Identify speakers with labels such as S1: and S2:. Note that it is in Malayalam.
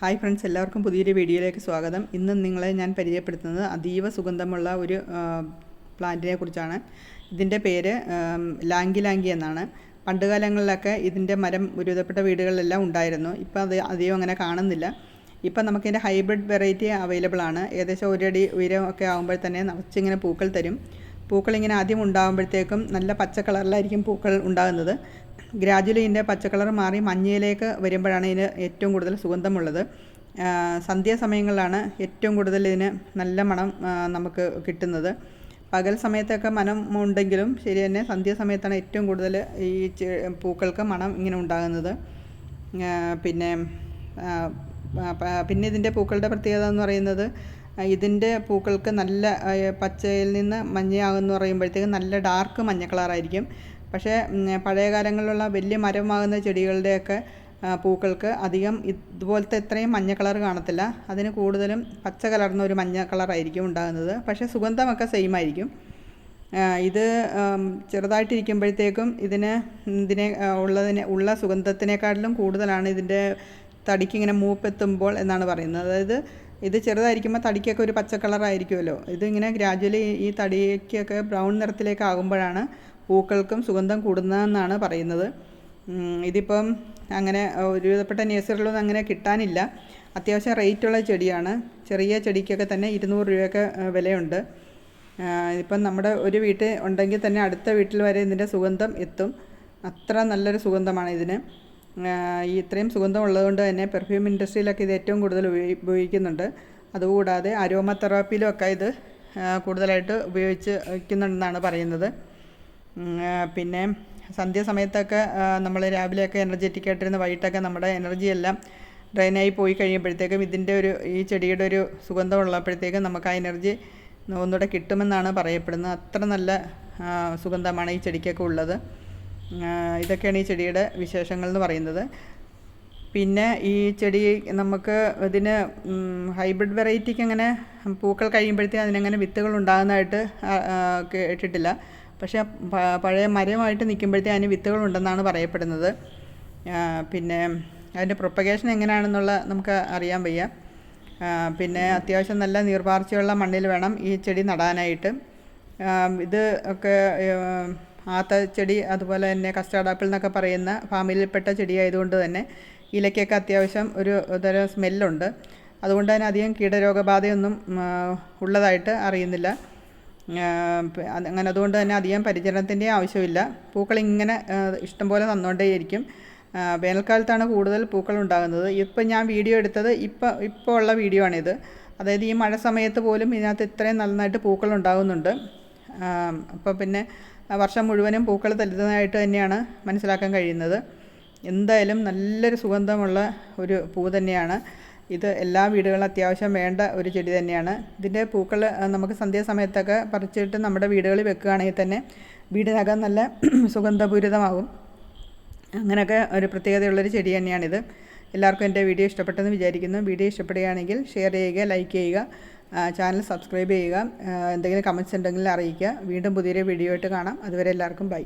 S1: ഹായ് ഫ്രണ്ട്സ്, എല്ലാവർക്കും പുതിയൊരു വീഡിയോയിലേക്ക് സ്വാഗതം. ഇന്ന് നിങ്ങളെ ഞാൻ പരിചയപ്പെടുത്തുന്നത് അതീവ സുഗന്ധമുള്ള ഒരു പ്ലാന്റിനെ കുറിച്ചാണ്. ഇതിൻ്റെ പേര് ലാങ്കി ലാങ്കി എന്നാണ്. പണ്ടുകാലങ്ങളിലൊക്കെ ഇതിൻ്റെ മരം ഒരുവിധപ്പെട്ട വീടുകളിലെല്ലാം ഉണ്ടായിരുന്നു. ഇപ്പോൾ അത് അധികം അങ്ങനെ കാണുന്നില്ല. ഇപ്പം നമുക്കിതിൻ്റെ ഹൈബ്രിഡ് വെറൈറ്റി അവൈലബിൾ ആണ്. ഏകദേശം ഒരടി ഉയരം ഒക്കെ ആകുമ്പോൾ തന്നെ നിറച്ചിങ്ങനെ പൂക്കൾ തരും. പൂക്കളിങ്ങനെ ആദ്യം ഉണ്ടാകുമ്പോഴത്തേക്കും നല്ല പച്ച കളറിലായിരിക്കും പൂക്കൾ ഉണ്ടാകുന്നത്. ഗ്രാജുവലി ഇതിൻ്റെ പച്ച കളർ മാറി മഞ്ഞയിലേക്ക് വരുമ്പോഴാണ് ഇതിന് ഏറ്റവും കൂടുതൽ സുഗന്ധമുള്ളത്. സന്ധ്യാസമയങ്ങളിലാണ് ഏറ്റവും കൂടുതൽ ഇതിന് നല്ല മണം നമുക്ക് കിട്ടുന്നത്. പകൽ സമയത്തൊക്കെ മണം ഉണ്ടെങ്കിലും ശരി തന്നെ സന്ധ്യാസമയത്താണ് ഏറ്റവും കൂടുതൽ ഈ പൂക്കൾക്ക് മണം ഇങ്ങനെ ഉണ്ടാകുന്നത്. പിന്നെ ഇതിൻ്റെ പൂക്കളുടെ പ്രത്യേകത എന്ന് പറയുന്നത്, ഇതിൻ്റെ പൂക്കൾക്ക് നല്ല പച്ചയിൽ നിന്ന് മഞ്ഞയാകുമെന്ന് പറയുമ്പോഴത്തേക്കും നല്ല ഡാർക്ക് മഞ്ഞ കളറായിരിക്കും. പക്ഷേ പഴയ കാലങ്ങളിലുള്ള വലിയ മരമാകുന്ന ചെടികളുടെയൊക്കെ പൂക്കൾക്ക് അധികം ഇതുപോലത്തെ ഇത്രയും മഞ്ഞ കളർ കാണത്തില്ല. അതിന് കൂടുതലും പച്ച കലർന്ന ഒരു മഞ്ഞ കളറായിരിക്കും ഉണ്ടാകുന്നത്. പക്ഷേ സുഗന്ധമൊക്കെ സെയിം ആയിരിക്കും. ഇത് ചെറുതായിട്ടിരിക്കുമ്പോഴത്തേക്കും ഇതിനെ ഉള്ള സുഗന്ധത്തിനേക്കാട്ടിലും കൂടുതലാണ് ഇതിൻ്റെ തടിക്കിങ്ങനെ മൂപ്പെത്തുമ്പോൾ എന്നാണ് പറയുന്നത്. അതായത് ഇത് ചെറുതായിരിക്കുമ്പോൾ തടിക്കൊക്കെ ഒരു പച്ച കളറായിരിക്കുമല്ലോ. ഇതിങ്ങനെ ഗ്രാജുവലി ഈ തടിക്കൊക്കെ ബ്രൗൺ നിറത്തിലേക്ക് ആകുമ്പോഴാണ് പൂക്കൾക്കും സുഗന്ധം കൂടുന്നതെന്നാണ് പറയുന്നത്. ഇതിപ്പം അങ്ങനെ ഒരുവിധപ്പെട്ട നേഴ്സറികളൊന്നും അങ്ങനെ കിട്ടാനില്ല. അത്യാവശ്യം റേറ്റുള്ള ചെടിയാണ്. ചെറിയ ചെടിക്കൊക്കെ തന്നെ 200 രൂപയൊക്കെ വിലയുണ്ട്. ഇപ്പം നമ്മുടെ ഒരു വീട്ടിൽ ഉണ്ടെങ്കിൽ തന്നെ അടുത്ത വീട്ടിൽ വരെ ഇതിൻ്റെ സുഗന്ധം എത്തും. അത്ര നല്ലൊരു സുഗന്ധമാണ് ഇതിന്. ഇത്രയും സുഗന്ധം ഉള്ളതുകൊണ്ട് തന്നെ പെർഫ്യൂം ഇൻഡസ്ട്രിയിലൊക്കെ ഇത് ഏറ്റവും കൂടുതൽ ഉപയോഗിക്കുന്നുണ്ട്. അതുകൂടാതെ അരോമ തെറാപ്പിയിലും ഒക്കെ ഇത് കൂടുതലായിട്ട് ഉപയോഗിച്ച് വയ്ക്കുന്നുണ്ടെന്നാണ് പറയുന്നത്. പിന്നെ സന്ധ്യാസമയത്തൊക്കെ നമ്മൾ രാവിലെയൊക്കെ എനർജറ്റിക് ആയിട്ടിരുന്ന് വൈകിട്ടൊക്കെ നമ്മുടെ എനർജി എല്ലാം ഡ്രെയിനായി പോയി കഴിയുമ്പോഴത്തേക്കും ഈ ചെടിയുടെ ഒരു സുഗന്ധം ഉള്ളപ്പോഴത്തേക്കും നമുക്ക് ആ എനർജി ഒന്നുകൂടെ കിട്ടുമെന്നാണ് പറയപ്പെടുന്നത്. അത്ര നല്ല സുഗന്ധമാണ് ഈ ചെടിക്കൊക്കെ ഉള്ളത്. ഇതൊക്കെയാണ് ഈ ചെടിയുടെ വിശേഷങ്ങൾ എന്ന് പറയുന്നത്. പിന്നെ ഈ ചെടി നമുക്ക് ഇതിന് ഹൈബ്രിഡ് വെറൈറ്റിക്ക് അങ്ങനെ പൂക്കൾ കഴിയുമ്പോഴത്തേക്കും അതിനങ്ങനെ വിത്തുകൾ ഉണ്ടാകുന്നതായിട്ട് കേട്ടിട്ടില്ല. പക്ഷേ പഴയ മരമായിട്ട് നിൽക്കുമ്പോഴത്തേക്കും അതിന് വിത്തുകളുണ്ടെന്നാണ് പറയപ്പെടുന്നത്. പിന്നെ അതിൻ്റെ പ്രൊപ്പഗേഷൻ എങ്ങനെയാണെന്നുള്ള നമുക്ക് അറിയാൻ വയ്യ. പിന്നെ അത്യാവശ്യം നല്ല നീർവാർച്ചയുള്ള മണ്ണിൽ വേണം ഈ ചെടി നടാനായിട്ട്. ഇത് ഒക്കെ ചെടി അതുപോലെ തന്നെ കസ്റ്റാർഡ് ആപ്പിൾ എന്നൊക്കെ പറയുന്ന ഫാമിലിയിൽപ്പെട്ട ചെടിയായതുകൊണ്ട് തന്നെ ഇലയ്ക്കൊക്കെ അത്യാവശ്യം ഒരു തരം സ്മെല്ലുണ്ട്. അതുകൊണ്ട് തന്നെ അധികം കീടരോഗബാധയൊന്നും ഉള്ളതായിട്ട് അറിയുന്നില്ല. അതുകൊണ്ട് തന്നെ അധികം പരിചരണത്തിൻ്റെ ആവശ്യമില്ല. പൂക്കളിങ്ങനെ ഇഷ്ടംപോലെ തന്നുകൊണ്ടേയിരിക്കും. വേനൽക്കാലത്താണ് കൂടുതൽ പൂക്കൾ ഉണ്ടാകുന്നത്. ഇപ്പം ഞാൻ വീഡിയോ എടുത്തത് ഇപ്പോൾ ഉള്ള വീഡിയോ ആണിത്. അതായത് ഈ മഴ സമയത്ത് പോലും ഇതിനകത്ത് ഇത്രയും നന്നായിട്ട് പൂക്കൾ ഉണ്ടാകുന്നുണ്ട്. അപ്പോൾ പിന്നെ വർഷം മുഴുവനും പൂക്കൾ തരുന്നതായിട്ട് തന്നെയാണ് മനസ്സിലാക്കാൻ കഴിയുന്നത്. എന്തായാലും നല്ലൊരു സുഗന്ധമുള്ള ഒരു പൂ തന്നെയാണ് ഇത്. എല്ലാ വീടുകളിലും അത്യാവശ്യം വേണ്ട ഒരു ചെടി തന്നെയാണ്. ഇതിൻ്റെ പൂക്കൾ നമുക്ക് സന്ധ്യാസമയത്തൊക്കെ പറിച്ചിട്ട് നമ്മുടെ വീടുകളിൽ വെക്കുകയാണെങ്കിൽ തന്നെ വീടിനകം നല്ല സുഗന്ധപൂരിതമാകും. അങ്ങനെയൊക്കെ ഒരു പ്രത്യേകതയുള്ളൊരു ചെടി തന്നെയാണിത്. എല്ലാവർക്കും എൻ്റെ വീഡിയോ ഇഷ്ടപ്പെട്ടെന്ന് വിചാരിക്കുന്നു. വീഡിയോ ഇഷ്ടപ്പെടുകയാണെങ്കിൽ ഷെയർ ചെയ്യുക, ലൈക്ക് ചെയ്യുക, ചാനൽ സബ്സ്ക്രൈബ് ചെയ്യുക. എന്തെങ്കിലും കമൻറ്റ്സ് ഉണ്ടെങ്കിൽ അറിയിക്കുക. വീണ്ടും പുതിയൊരു വീഡിയോ ആയിട്ട് കാണാം. അതുവരെ എല്ലാവർക്കും ബൈ.